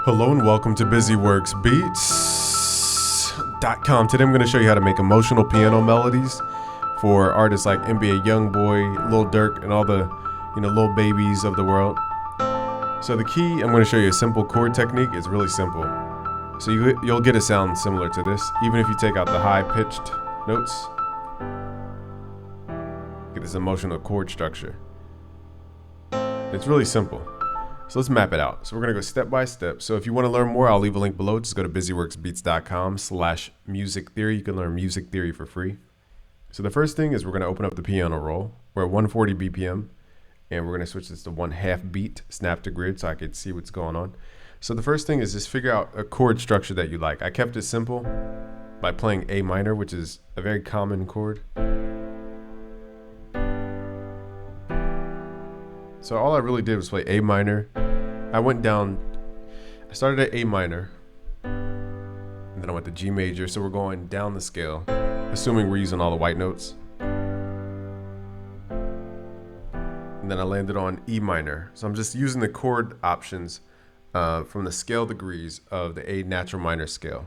Hello and welcome to BusyWorksBeats.com. Today I'm going to show you how to make emotional piano melodies for artists like NBA Youngboy, Lil Durk, and all the little babies of the world. So the key, I'm going to show you a simple chord technique. It's really simple. So you'll get a sound similar to this, even if you take out the high-pitched notes. Get this emotional chord structure. It's really simple. So let's map it out. So we're going to go step by step. So if you want to learn more, I'll leave a link below. Just go to busyworksbeats.com/music theory. You can learn music theory for free. So the first thing is we're going to open up the piano roll. We're at 140 BPM. And we're going to switch this to 1/2 beat, snap to grid, so I could see what's going on. So the first thing is just figure out a chord structure that you like. I kept it simple by playing A minor, which is a very common chord. So all I really did was play A minor. I started at A minor, and then I went to G major, so we're going down the scale, assuming we're using all the white notes. And then I landed on E minor. So I'm just using the chord options from the scale degrees of the A natural minor scale.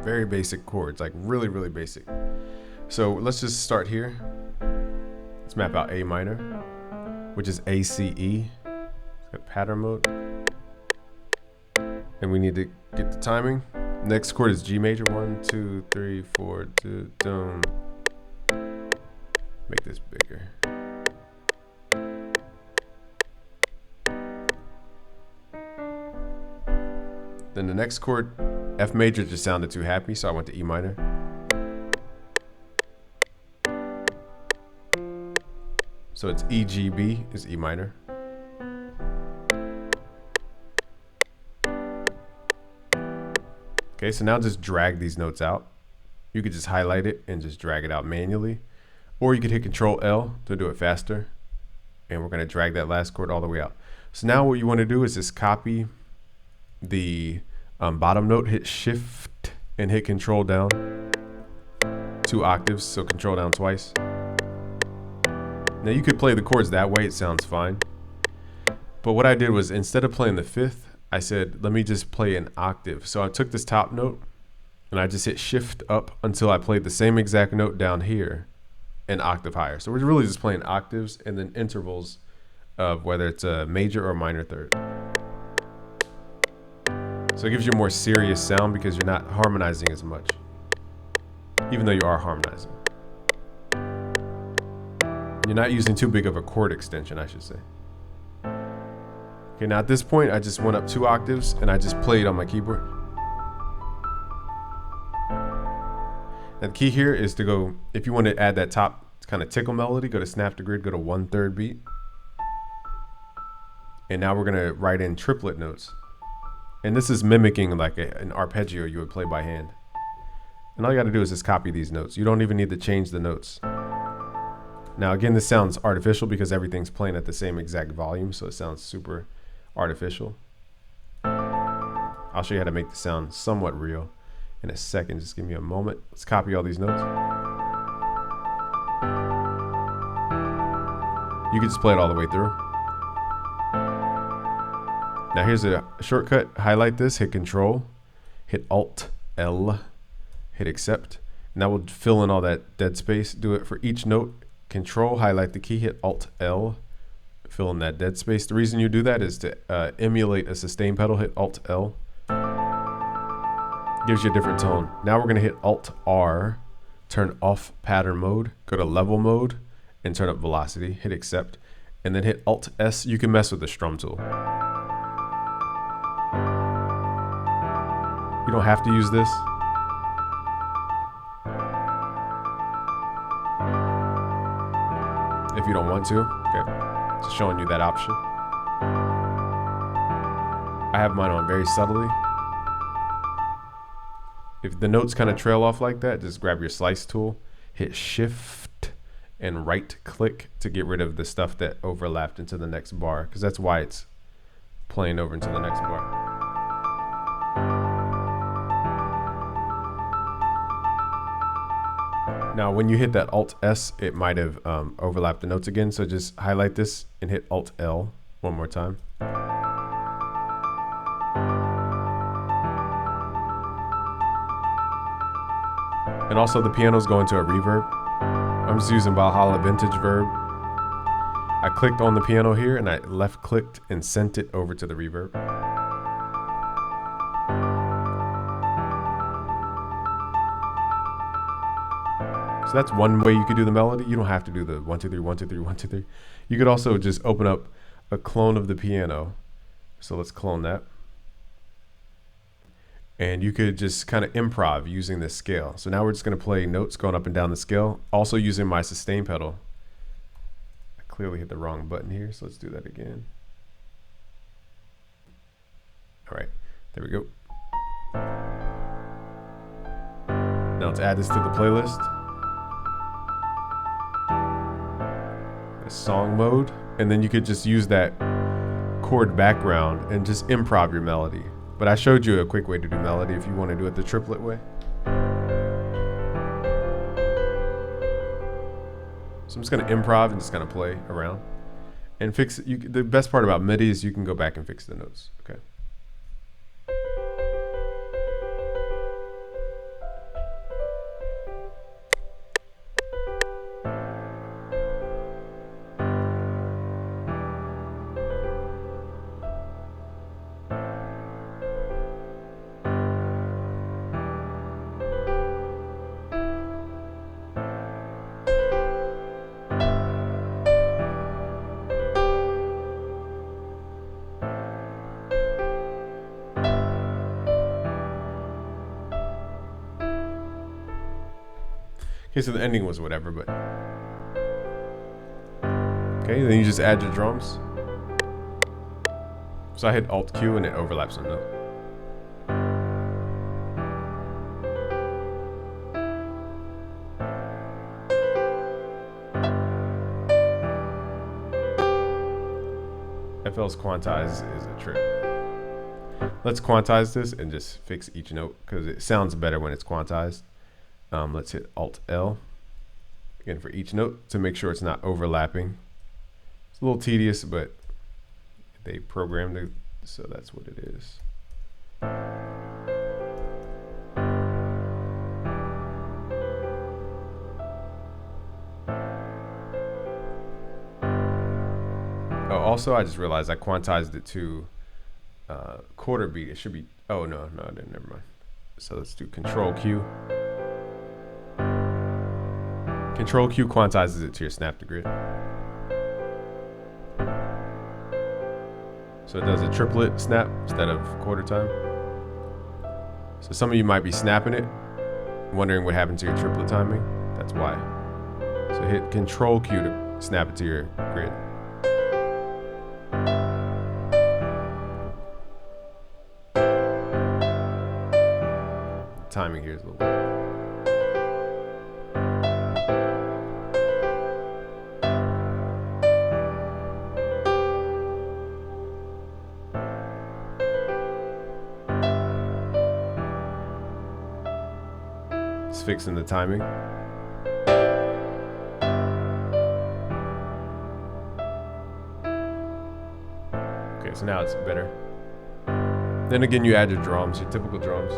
Very basic chords, like really, really basic. So let's just start here. Let's map out A minor, which is ACE. It's got pattern mode. And we need to get the timing. Next chord is G major. 1, 2, 3, 4, 2, dum. Make this bigger. Then the next chord, F major, just sounded too happy, so I went to E minor. So it's EGB is E minor. Okay, so now just drag these notes out. You could just highlight it and just drag it out manually. Or you could hit Control L to do it faster. And we're going to drag that last chord all the way out. So now what you want to do is just copy the bottom note, hit Shift and hit Control down 2 octaves, so Control down twice. Now you could play the chords that way, it sounds fine. But what I did was, instead of playing the 5th, I said, let me just play an octave. So I took this top note and I just hit Shift up until I played the same exact note down here, an octave higher. So we're really just playing octaves and then intervals of whether it's a major or minor third. So it gives you a more serious sound because you're not harmonizing as much, even though you are harmonizing. You're not using too big of a chord extension, I should say. Okay, now at this point, I just went up 2 octaves and I just played on my keyboard. Now the key here is to go, if you want to add that top kind of tickle melody, go to snap to grid, go to 1/3 beat. And now we're going to write in triplet notes. And this is mimicking like an arpeggio you would play by hand. And all you got to do is just copy these notes. You don't even need to change the notes. Now again, this sounds artificial because everything's playing at the same exact volume, so it sounds super artificial. I'll show you how to make the sound somewhat real in a second. Just give me a moment. Let's copy all these notes. You can just play it all the way through. Now here's a shortcut. Highlight this, hit Control, hit Alt L, hit Accept. And that will fill in all that dead space. Do it for each note. Control, highlight the key, hit Alt L, fill in that dead space. The reason you do that is to emulate a sustain pedal. Hit Alt L. Gives you a different tone. Now we're going to hit Alt R, turn off pattern mode, go to level mode, and turn up velocity. Hit Accept, and then hit Alt S. You can mess with the strum tool. You don't have to use this. If you don't want to, okay, just showing you that option. I have mine on very subtly. If the notes kind of trail off like that, just grab your slice tool, hit Shift and right click to get rid of the stuff that overlapped into the next bar, because that's why it's playing over into the next bar. Now, when you hit that Alt S, it might have overlapped the notes again. So just highlight this and hit Alt L one more time. And also the piano's going to a reverb. I'm just using Valhalla Vintage Verb. I clicked on the piano here and I left clicked and sent it over to the reverb. So that's one way you could do the melody. You don't have to do the 1 2 3 1 2 3 1 2 3. You could also just open up a clone of the piano. So let's clone that. And you could just kind of improv using this scale. So now we're just going to play notes going up and down the scale, also using my sustain pedal. I clearly hit the wrong button here, so let's do that again. All right, there we go. Now let's add this to the playlist. Song mode, and then you could just use that chord background and just improv your melody. But I showed you a quick way to do melody if you want to do it the triplet way. So I'm just going to improv and just kind of play around and fix it. The best part about MIDI is you can go back and fix the notes. Okay. Okay, so the ending was whatever, but okay, then you just add your drums. So I hit Alt Q and it overlaps them though. FL's quantize is a trip. Let's quantize this and just fix each note because it sounds better when it's quantized. Let's hit Alt L again for each note to make sure it's not overlapping. It's a little tedious, but they programmed it, so that's what it is. Oh, also, I just realized I quantized it to quarter beat. It should be, oh no, I didn't, never mind. So let's do Control Q. Control Q quantizes it to your snap to grid. So it does a triplet snap instead of quarter time. So some of you might be snapping it, wondering what happened to your triplet timing. That's why. So hit Control Q to snap it to your grid. Timing here is a little weird. Fixing the timing. Okay, so now it's better. Then again, you add your drums, your typical drums.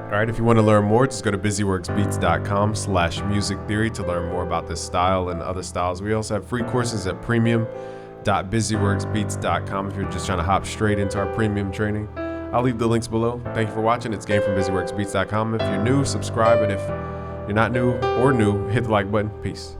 All right, if you want to learn more, just go to busyworksbeats.com/music theory to learn more about this style and other styles. We also have free courses at premium.busyworksbeats.com if you're just trying to hop straight into our premium training. I'll leave the links below. Thank you for watching. It's Game from busyworksbeats.com. If you're new, subscribe, and if you're not new or new, hit the like button. Peace.